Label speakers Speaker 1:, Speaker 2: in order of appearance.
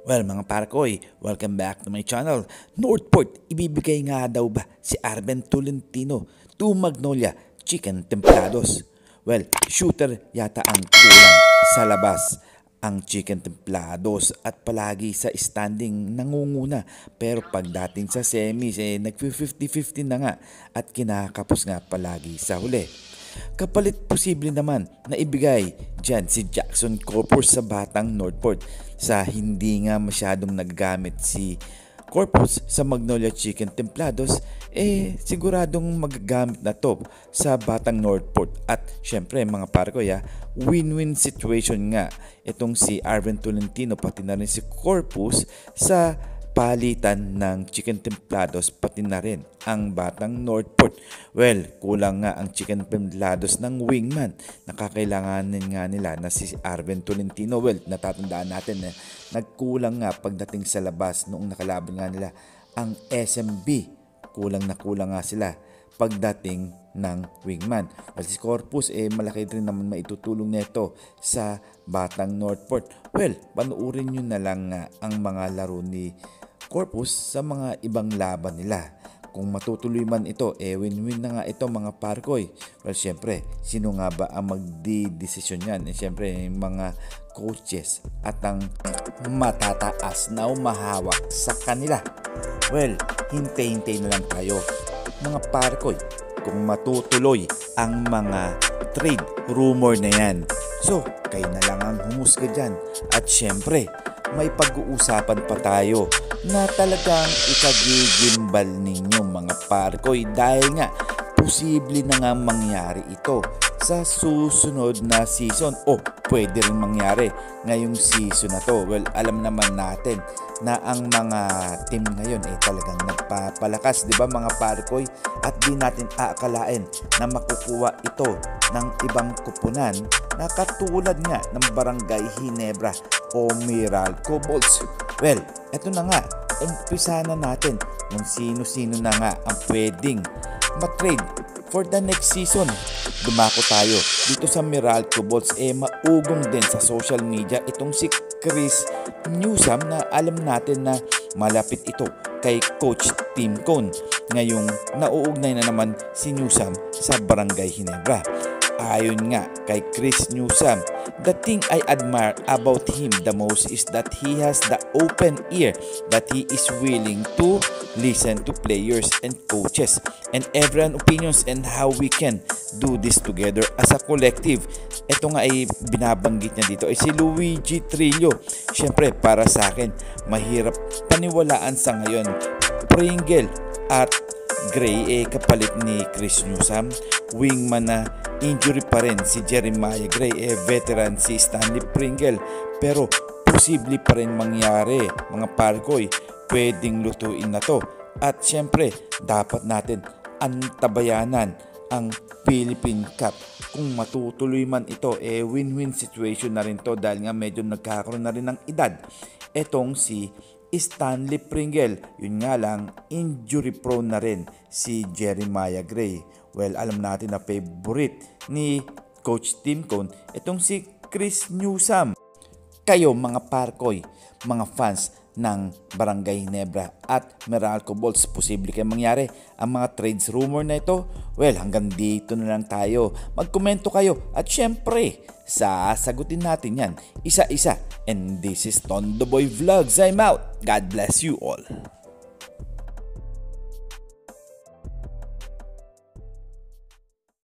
Speaker 1: Well mga parkoy, welcome back to my channel. Northport, ibibigay nga daw ba si Arben Tolentino to Magnolia Chicken Templados? Well, shooter yata ang kulang sa labas ang Chicken Templados at palagi sa standing nangunguna. Pero pagdating sa semis, nag-50-50 na nga at kinakapos nga palagi sa huli. Kapalit posible naman na ibigay dyan si Jackson Corpus sa batang Northport sa hindi nga masyadong nagagamit si Corpus sa Magnolia Chicken Templados, siguradong magagamit na to sa batang Northport. At syempre mga parkoy, win-win situation nga itong si Arben Tolentino pati na rin si Corpus sa palitan ng Chicken Templados pati na rin ang batang Northport. Well, kulang nga ang Chicken Templados ng wingman. Nakakailanganin nga nila na si Arben Tolentino. Well, natatandaan natin na nagkulang nga pagdating sa labas noong nakalaban nga nila ang SMB. Kulang nga sila pagdating ng wingman. Well, si Corpus malaki rin naman maitutulong nito sa batang Northport. Well, panuorin nyo na lang ang mga laro ni Corpus sa mga ibang laban nila. Kung matutuloy man ito, win-win na nga ito mga parkoy. Well, syempre, sino nga ba ang magdidesisyon yan? Syempre, yung mga coaches at ang matataas na umahawak sa kanila. Well, hintay-hintay na lang tayo mga parkoy kung matutuloy ang mga trade rumor na yan. So, kayo na lang ang humusga dyan. At syempre, may pag-uusapan pa tayo na talagang ikagigimbal ninyo mga parkoy dahil nga posible na nga mangyari ito sa susunod na season o pwede rin mangyari ngayong season na to. Well, alam naman natin na ang mga team ngayon talagang nagpapalakas, di ba mga parkoy? At di natin aakalain na makukuha ito ng ibang kupunan na katulad nga ng Barangay Ginebra o Meralco Bolts. Well, eto na nga, umpisa na natin kung sino-sino na nga ang pwedeng matrade for the next season. Dumako tayo dito sa Meralco Bolts. Maugong din sa social media itong si Chris Newsome na alam natin na malapit ito kay Coach Tim Cone. Ngayong nauugnay na naman si Newsome sa Barangay Ginebra. Ayon nga kay Chris Newsome, the thing I admire about him the most is that he has the open ear, that he is willing to listen to players and coaches and everyone opinions and how we can do this together as a collective. Ito nga ay binabanggit niya dito ay si Luigi Trillo. Siyempre para sa akin, mahirap paniwalaan sa ngayon Pringle at Gray kapalit ni Chris Newsome. Wingman na injury pa rin si Jeremiah Gray, veteran si Stanley Pringle. Pero posible pa rin mangyari mga parkoy, pwedeng lutuin na to. At syempre dapat natin antabayanan ang Philippine Cup. Kung matutuloy man ito, win-win situation na rin to dahil nga medyo nagkakaroon na rin ng edad etong si Stanley Pringle. Yun nga lang, injury prone na rin si Jeremiah Gray. Well, alam natin na favorite ni Coach Tim Cone itong si Chris Newsome. Kayo mga parkoy, mga fans ng Barangay Ginebra at Meralco Bolts, posible kayong mangyari ang mga trades rumor na ito? Well, hanggang dito na lang tayo. Magkomento kayo at syempre, sasagutin natin yan isa-isa. And this is Tondo Boy Vlogs. I'm out. God bless you all.